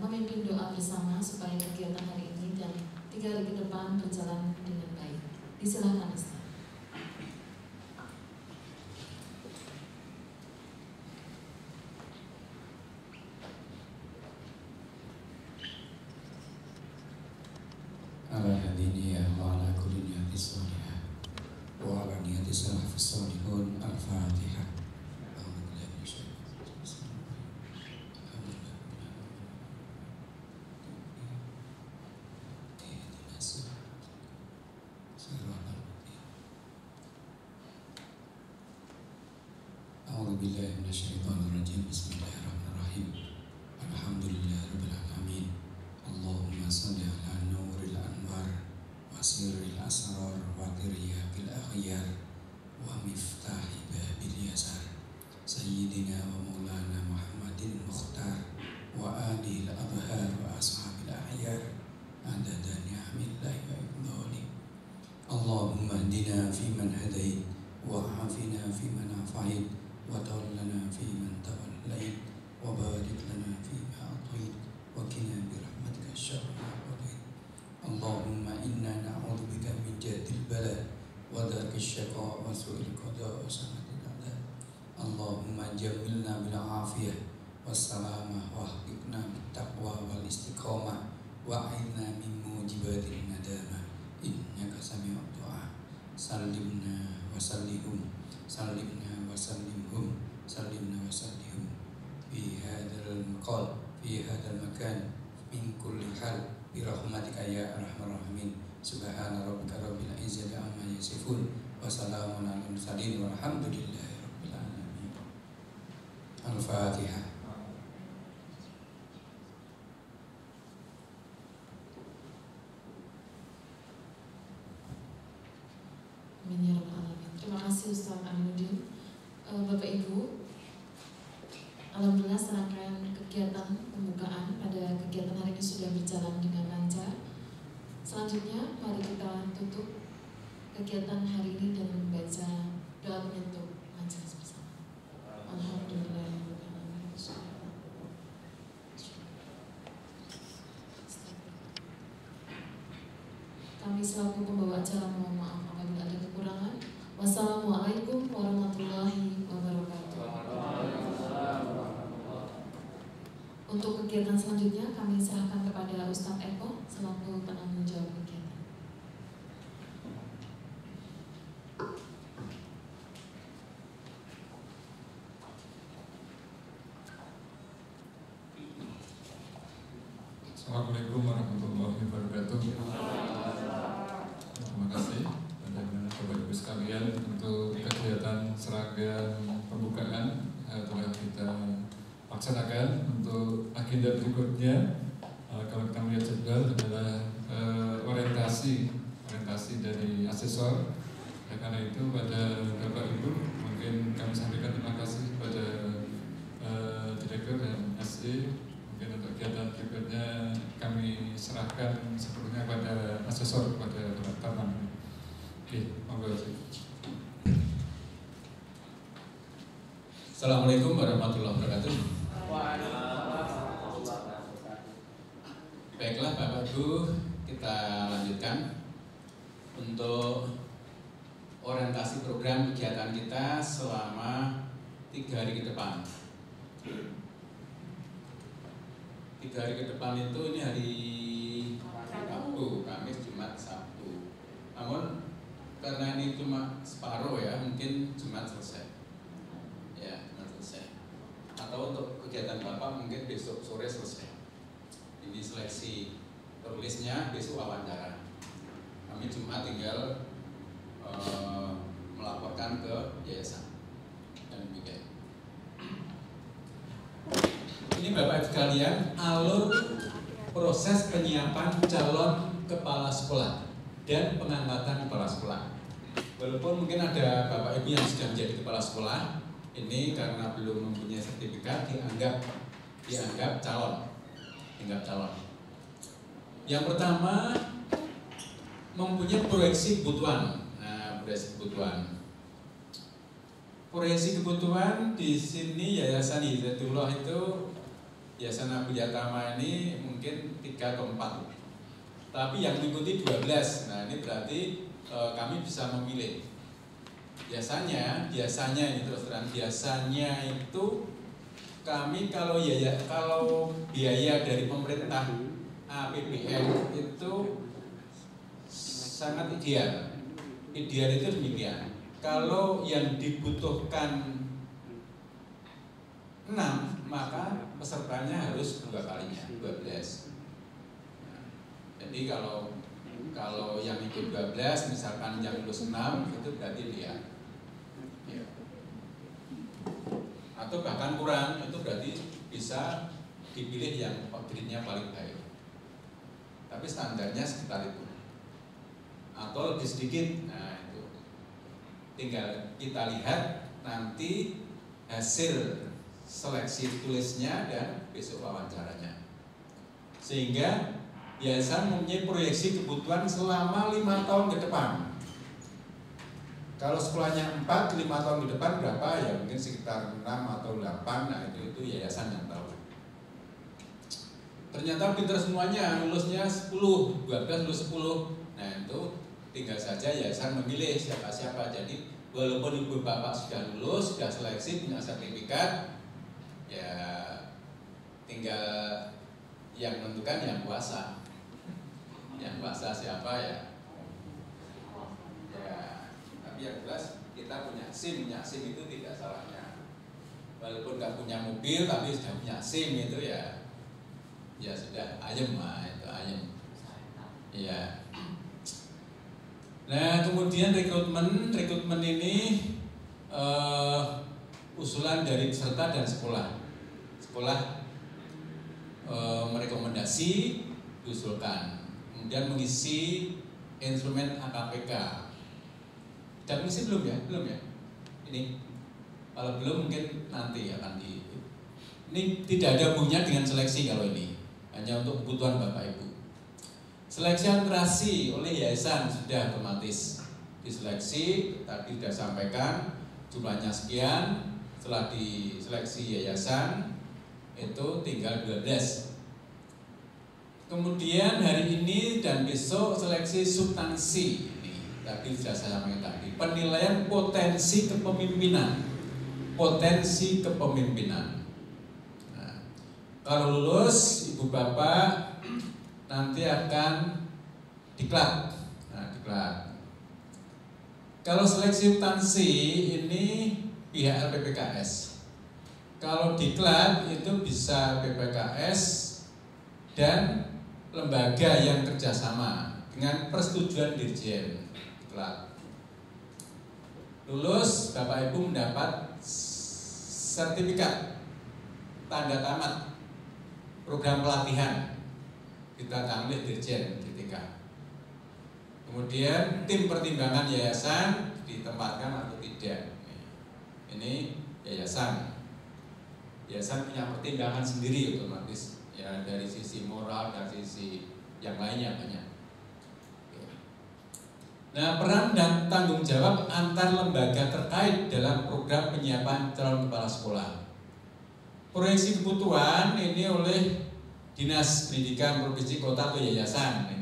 memimpin doa bersama supaya kegiatan hari ini dan 3 hari ke depan berjalan dengan baik. Disilakan Ustaz. jammilna bil afiyah wassalamah wahbibna bittaqwa wal istiqomah wa'inna min mujibatin nadamah innaka sami'ud du'a sallimna wa sallihum sallimna wa sallimhum sallimna wa sallihum fi hadzal maqal fi hadzal makan min kulli hal bi rahmatika ya arhamar rahimin subhana rabbika rabbil izzati amma yasifun wa salamun alal mursalin walhamdulillahi rabbil alamin. Al-Fatihah. Amin ya rabbal alamin. Terima kasih Ustaz Aminuddin. Bapak Ibu, alhamdulillah serangkaian kegiatan pembukaan pada kegiatan hari ini sudah berjalan dengan lancar. Selanjutnya mari kita tutup kegiatan hari ini dan membaca doa penutup majelis bersama. Alhamdulillah. Kami selaku pembawa acara mohon maaf apabila ada kekurangan. Wassalamualaikum warahmatullahi wabarakatuh. Untuk kegiatan selanjutnya kami serahkan kepada Ustadz Eko selaku penanggung jawab kegiatan. Assalamualaikum warahmatullahi wabarakatuh. Terima kasih kepada Bapak Ibu sekalian untuk kegiatan serangkaian pembukaan telah kita laksanakan. Untuk agenda berikutnya, kalau kita melihat jadwal adalah orientasi dari asesor. Karena itu pada Bapak Ibu mungkin kami sampaikan terima kasih kepada Direktur dan SE. Mungkin untuk kegiatan berikutnya kami serahkan sepenuhnya pada asesor, kepada Bapak Taman. Oke, monggo. Assalamualaikum warahmatullahi wabarakatuh. Baiklah Bapak Ibu, kita lanjutkan untuk orientasi program kegiatan kita selama 3 hari ke depan. 3 hari ke depan itu ini hari Rabu, Kamis, Jumat, Sabtu. Namun karena ini cuma separuh ya, mungkin Jumat selesai. Ya, Jumat selesai. Atau untuk kegiatan Bapak mungkin besok sore selesai. Ini seleksi tertulisnya, besok wawancara. Kami Jumat tinggal melaporkan ke yayasan dan demikian. Ini Bapak Ibu sekalian, alur proses penyiapan calon kepala sekolah dan pengangkatan kepala sekolah. Walaupun mungkin ada Bapak Ibu yang sudah menjadi kepala sekolah, ini karena belum mempunyai sertifikat dianggap calon. Yang pertama, mempunyai proyeksi kebutuhan. Proyeksi kebutuhan di sini Yayasan Hidayatullah itu, Yayasan Abu Yatama ini mungkin 3 atau 4. Tapi yang mengikuti 12. Nah, ini berarti kami bisa memilih. Biasanya ini terus terang, biasanya itu kami kalau biaya dari pemerintah APBN itu sangat ideal. Ideal itu demikian. Kalau yang dibutuhkan 6, maka pesertanya harus 2 kalinya, 12. Nah, jadi kalau yang ikut 12, misalkan yang lulus 6, itu berarti dia. Ya. Atau bahkan kurang, itu berarti bisa dipilih yang grade-nya paling baik. Tapi standarnya sekitar itu. Atau lebih sedikit. Nah, itu tinggal kita lihat nanti hasil seleksi tulisnya dan besok wawancaranya. Sehingga yayasan mempunyai proyeksi kebutuhan selama 5 tahun ke depan. Kalau sekolahnya 4, 5 tahun ke depan berapa? Ya mungkin sekitar 6 atau 8. Nah itu yayasan yang tahu. Ternyata pinter semuanya, lulusnya 10, 12 lulus 10. Nah itu tinggal saja yayasan memilih siapa-siapa. Jadi Walaupun ibu bapak sudah lulus, sudah seleksi, punya sertifikat, ya tinggal yang menentukan yang kuasa. Yang kuasa siapa ya? Ya, tapi yang jelas kita punya SIM itu tidak salahnya. Walaupun nggak punya mobil, tapi sudah punya SIM itu ya sudah ayem lah, itu ayem. Ya. Nah, kemudian rekrutmen ini usulan dari peserta dan sekolah merekomendasi, diusulkan, kemudian mengisi instrumen AKPK. Dan mengisi belum ya? Ini kalau belum mungkin nanti akan ini tidak ada hubungannya dengan seleksi kalau ini, hanya untuk kebutuhan Bapak Ibu. Seleksi administrasi oleh yayasan sudah otomatis diseleksi, tadi sudah sampaikan jumlahnya sekian. Setelah diseleksi yayasan itu tinggal 12. Kemudian hari ini dan besok seleksi substansi. Ini tadi sudah saya sampaikan tadi, penilaian potensi kepemimpinan. Nah, kalau lulus ibu bapak nanti akan diklat. Kalau seleksi substansi ini pihak LPPKS. Kalau diklat itu bisa BPKS dan lembaga yang kerjasama dengan persetujuan dirjen. Diklat. Lulus Bapak Ibu mendapat sertifikat tanda tamat program pelatihan kita tanggung dirjen ketika. Kemudian tim pertimbangan yayasan ditempatkan atau tidak. Ini yayasan punya pertimbangan sendiri otomatis ya, dari sisi moral dan sisi yang lainnya banyak. Nah, peran dan tanggung jawab antar lembaga terkait dalam program penyiapan calon kepala sekolah. Proyeksi kebutuhan ini oleh Dinas Pendidikan Provinsi Kota atau yayasan.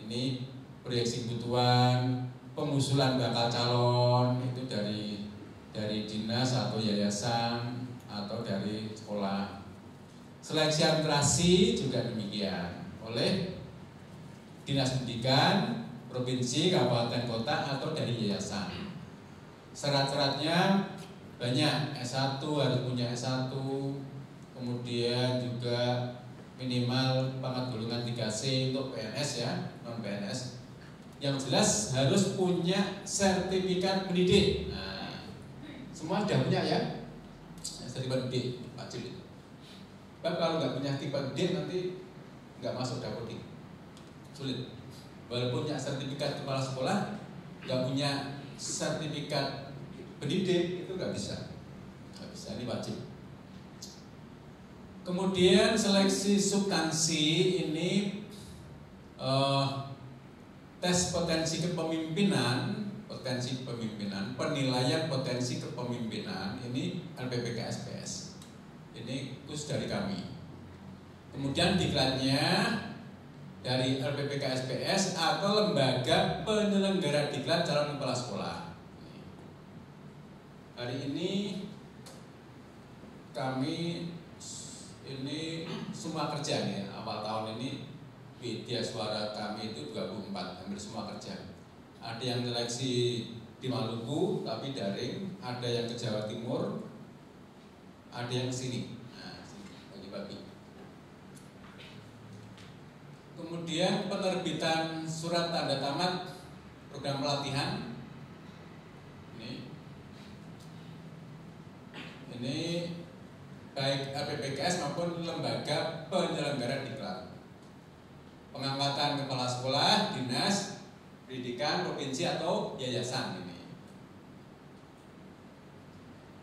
Ini proyeksi kebutuhan, pengusulan bakal calon itu dari dinas atau yayasan atau dari sekolah. Seleksi administrasi juga demikian oleh Dinas Pendidikan Provinsi, Kabupaten, Kota atau dari yayasan. Syarat-syaratnya banyak, S1 harus punya S1, kemudian juga minimal pangkat golongan 3C untuk PNS ya, non PNS. Yang jelas harus punya sertifikat pendidik. Nah, semua sudah punya ya, sertifikat pendidik wajib itu. Kalau nggak punya sertifikat pendidik nanti nggak masuk Dapodik, sulit. Walaupun punya sertifikat kepala sekolah, nggak punya sertifikat pendidik itu nggak bisa, ini wajib. Kemudian seleksi substansi ini tes potensi kepemimpinan, penilaian potensi kepemimpinan ini LPPK SPS. Ini khusus dari kami. Kemudian diklatnya dari LPPK SPS atau lembaga penyelenggara diklat calon kepala sekolah. Hari ini kami ini semua kerja nih, awal tahun ini media suara kami itu 24, hampir semua kerja. Ada yang seleksi di Maluku tapi daring, ada yang ke Jawa Timur, ada yang ke sini. Nah, bagi-bagi. Kemudian penerbitan surat tanda tamat program pelatihan. Ini baik LPPKS maupun lembaga penyelenggara diklat. Pengangkatan kepala sekolah, dinas pendidikan provinsi atau yayasan ini.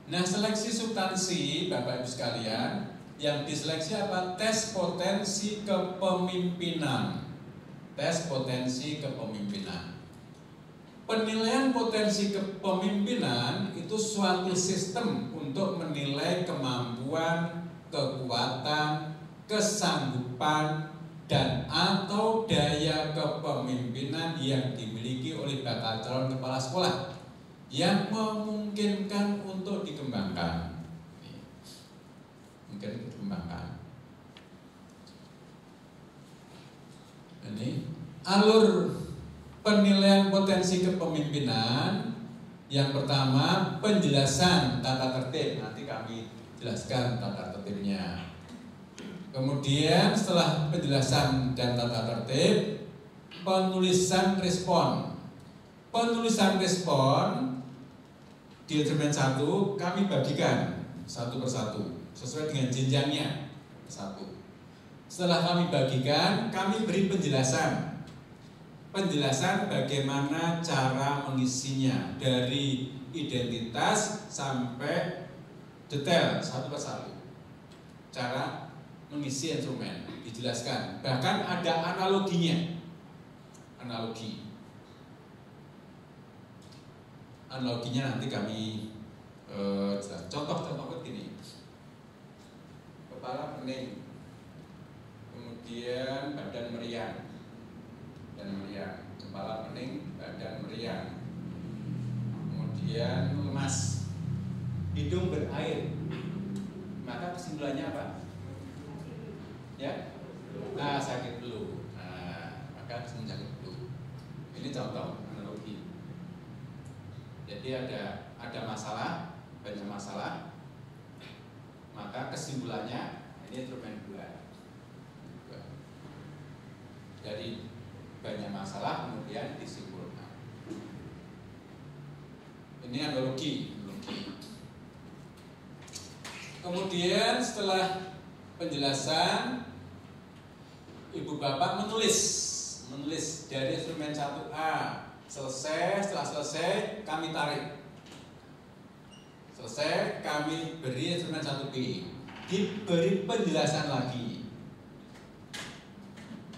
Nah, seleksi substansi Bapak Ibu sekalian, yang diseleksi apa? Tes potensi kepemimpinan. Penilaian potensi kepemimpinan itu suatu sistem untuk menilai kemampuan, kekuatan, kesanggupan, dan atau daya kepemimpinan yang dimiliki oleh bakal calon kepala sekolah yang memungkinkan untuk dikembangkan. Mungkin dikembangkan. Ini alur penilaian potensi kepemimpinan. Yang pertama, penjelasan tata tertib. Nanti kami jelaskan tata tertibnya. Kemudian setelah penjelasan dan tata tertib, penulisan respon. Penulisan respon di instrumen 1 kami bagikan satu persatu sesuai dengan jenjangnya satu. Setelah kami bagikan, kami beri penjelasan. Penjelasan bagaimana cara mengisinya dari identitas sampai detail satu persatu. Cara mengisi instrumen dijelaskan. Bahkan ada analoginya. Analoginya nanti kami contoh begini. Kepala pening, kemudian badan meriang, kepala pening, badan meriang, kemudian lemas, hidung berair. Maka kesimpulannya apa? Ya, sakit flu. Maka kesimpulan sakit flu. Ini contoh analogi. Jadi ada masalah, banyak masalah. Maka kesimpulannya ini instrumen 2. Dari banyak masalah kemudian disimpulkan. Ini analogi. Kemudian setelah penjelasan, ibu bapak menulis dari instrumen 1A. Setelah selesai kami tarik. Selesai kami beri instrumen 1B. Diberi penjelasan lagi.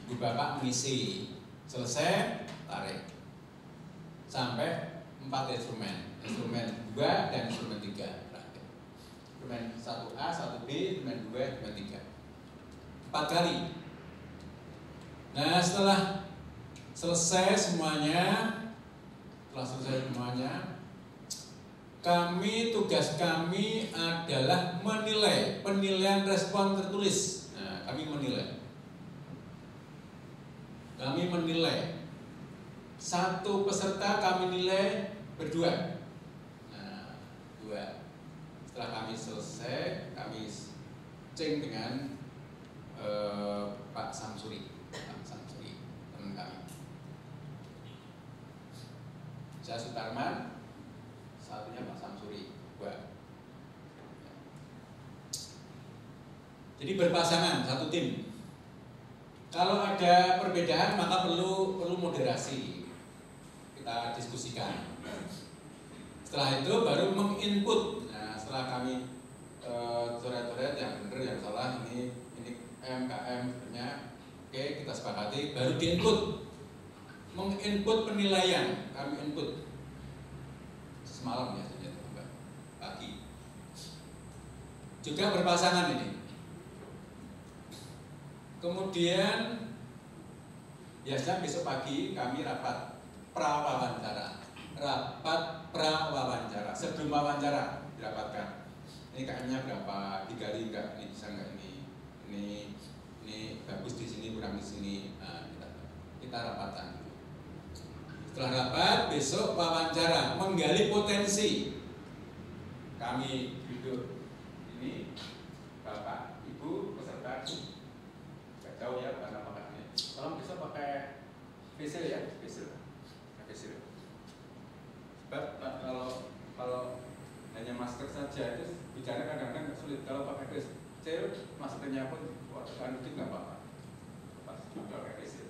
Ibu bapak mengisi. Selesai tarik. Sampai 4 instrumen. Instrumen 2 dan instrumen 3. Instrumen 1A, 1B, instrumen 2, instrumen 3. 4 kali. Nah, setelah selesai semuanya, tugas kami adalah menilai, penilaian respon tertulis. Nah, kami menilai. Satu peserta kami nilai berdua. Nah, 2. Setelah kami selesai, kami cek dengan Pak Samsuri, teman kami. Saya Sutarman, satunya Pak Samsuri, 2. Jadi berpasangan satu tim. Kalau ada perbedaan maka perlu moderasi. Kita diskusikan. Setelah itu baru menginput. Nah, setelah kami coret-coret yang benar yang salah ini MKM sebenarnya. Oke, kita sepakati baru diinput. Menginput penilaian, kami input semalam biasanya pagi. Juga berpasangan ini. Kemudian biasa besok pagi kami rapat prawawancara. Sebelum wawancara dirapatkan. Ini KM-nya berapa? 3 kali enggak? Ini bisa enggak ini? Ini bagus di sini, kurang di sini. Nah, kita rapatkan. Setelah rapat, besok wawancara, menggali potensi. Kami duduk ini, Bapak, Ibu, peserta. Gak jauh ya, bukan apa-apa. Tolong besok pakai facial ya, facial. Sebab kalau hanya masker saja itu bicara kadang-kadang sulit. Kalau pakai facial, maskernya pun kan itu nggak apa-apa. Pas pakai facial.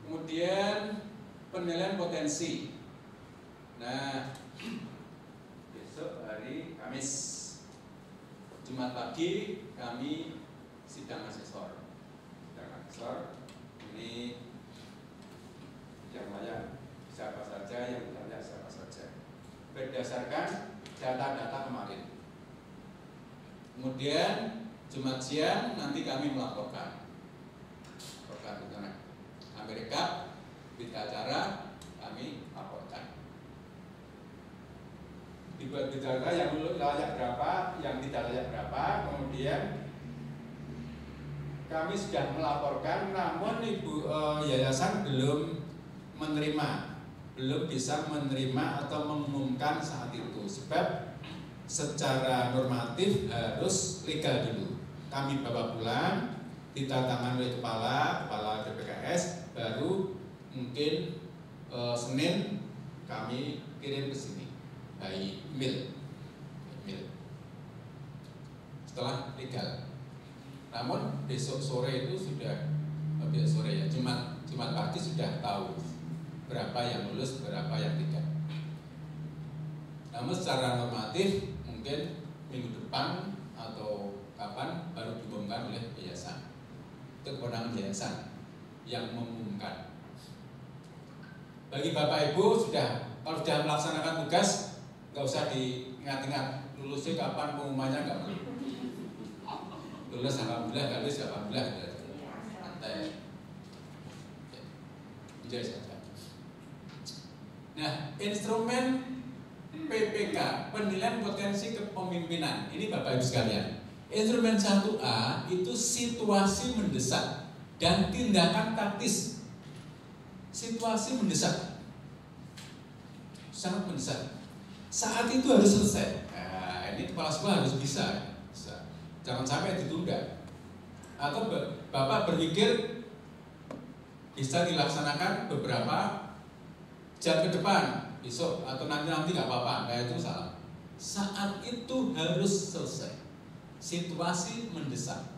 Kemudian penilaian potensi. Nah, besok hari Kamis, Jumat pagi kami sidang asesor. Ini yang layak siapa saja, yang tidak layak siapa saja. Berdasarkan data-data kemarin. Kemudian Jumat siang nanti kami melaporkan bersangkutan. Kami rekap, berita acara, kami laporkan. Dibuat berita acara yang layak berapa, yang tidak layak berapa, kemudian kami sudah melaporkan, namun yayasan belum menerima, belum bisa menerima atau mengumumkan saat itu, sebab secara normatif harus legal dulu. Kami bawa pulang, ditandatangan oleh kepala DPKS, baru mungkin Senin kami kirim ke sini by email setelah legal. Namun besok sore itu sudah Jumat pagi sudah tahu berapa yang lulus, berapa yang tidak. Namun secara normatif mungkin minggu depan atau kapan baru diumumkan oleh yayasan. Itu kewenangan yayasan yang mengumumkan. Bagi Bapak Ibu kalau sudah melaksanakan tugas, nggak usah diingat-ingat lulusnya kapan, pengumumannya nggak perlu. Lulus alhamdulillah, nggak lulus alhamdulillah. Santai. Enjoy saja. Nah, instrumen PPK, penilaian potensi kepemimpinan. Ini Bapak Ibu sekalian. Instrumen 1A itu situasi mendesak dan tindakan taktis. Situasi mendesak, sangat mendesak. Saat itu harus selesai. Nah, ini kepala sekolah harus bisa. Jangan sampai ditunda. Atau Bapak berpikir bisa dilaksanakan beberapa jam ke depan, besok atau nanti nggak apa-apa. Nah, itu salah. Saat itu harus selesai. Situasi mendesak.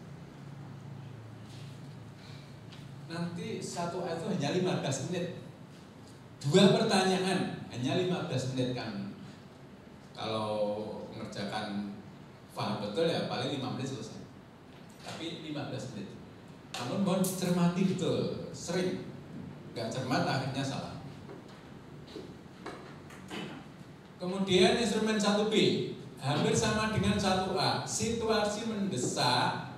Nanti satu ayat itu hanya 15 menit. 2 pertanyaan hanya 15 menit kan. Kalau mengerjakan paham betul ya paling 5 menit selesai. Tapi 15 menit. Namun mohon cermati betul. Sering nggak cermat akhirnya salah. Kemudian instrumen 1B hampir sama dengan 1A, situasi mendesak,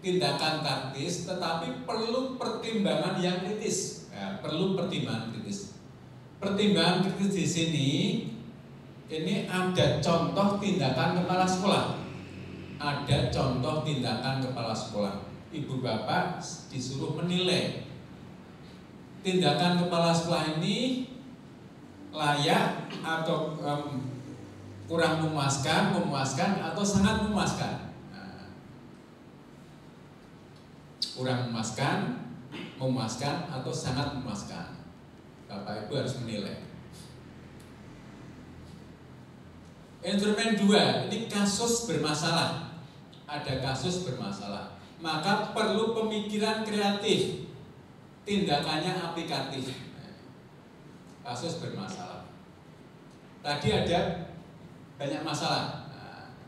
tindakan taktis, tetapi perlu pertimbangan yang kritis. Ya, perlu pertimbangan kritis. Pertimbangan kritis di sini, ini ada contoh tindakan kepala sekolah. Ada contoh tindakan kepala sekolah. Ibu bapak disuruh menilai tindakan kepala sekolah ini layak atau kurang memuaskan atau sangat memuaskan. Nah, kurang memuaskan atau sangat memuaskan. Bapak Ibu harus menilai. Instrumen 2, ini kasus bermasalah. Ada kasus bermasalah. Maka perlu pemikiran kreatif. Tindakannya aplikatif. Kasus bermasalah. Tadi ada banyak masalah.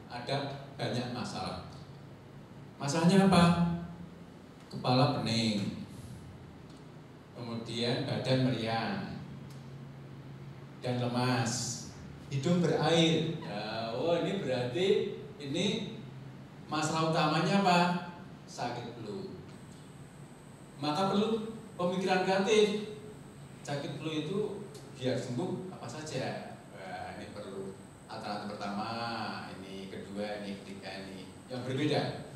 Ada banyak masalah. Masalahnya apa? Kepala pening, kemudian badan meriang dan lemas, hidung berair. Oh, ini berarti ini masalah utamanya apa? Sakit flu. Maka perlu pemikiran kreatif. Sakit flu itu biar sembuh apa saja. Nah, ini perlu alternatif pertama, ini kedua, ini ketiga, ini yang berbeda.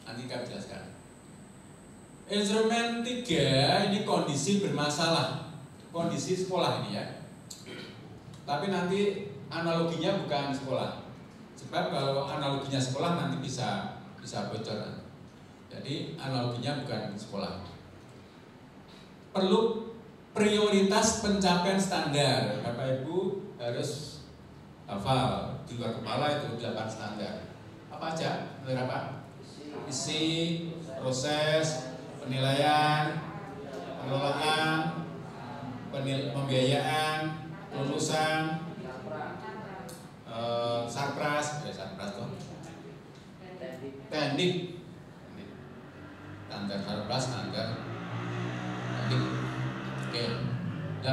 Nanti kami jelaskan. Instrumen 3 ini kondisi bermasalah, kondisi sekolah ini ya. Tapi nanti analoginya bukan sekolah. Sebab kalau analoginya sekolah nanti bisa bocor. Jadi analoginya bukan sekolah. Perlu prioritas pencapaian standar. Bapak Ibu harus hafal di luar kepala itu 8 standar. Apa aja? Apa? Isi, proses, penilaian, pengelolaan, pembiayaan, lulusan, sarpras tuh, teknik, standar sarpras, standar teknik. Oke, 8.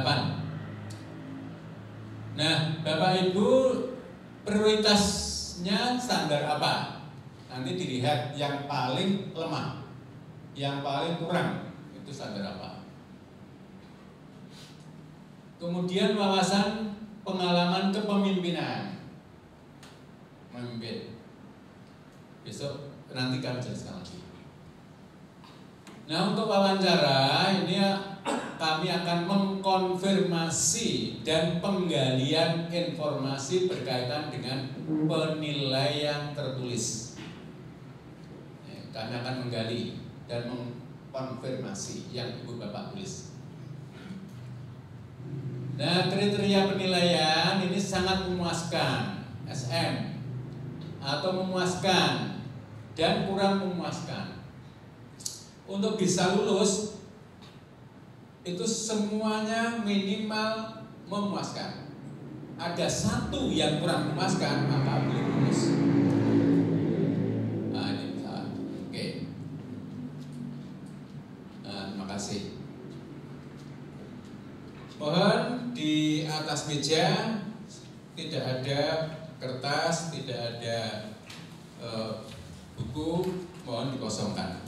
Nah, Bapak Ibu prioritasnya standar apa? Nanti dilihat yang paling lemah. yang paling kurang itu standar apa? Kemudian wawasan pengalaman kepemimpinan, memimpin. Besok nanti kami jelaskan lagi. Nah, untuk wawancara ini kami akan mengkonfirmasi dan penggalian informasi berkaitan dengan penilaian tertulis. Kami akan menggali dan mengkonfirmasi yang Ibu Bapak tulis. Nah, kriteria penilaian ini sangat memuaskan, SM, atau memuaskan dan kurang memuaskan. Untuk bisa lulus itu semuanya minimal memuaskan. Ada satu yang kurang memuaskan, maka belum lulus. Nah, ini misalnya. Oke. Nah, terima kasih. Mohon di atas meja tidak ada kertas, tidak ada buku, mohon dikosongkan.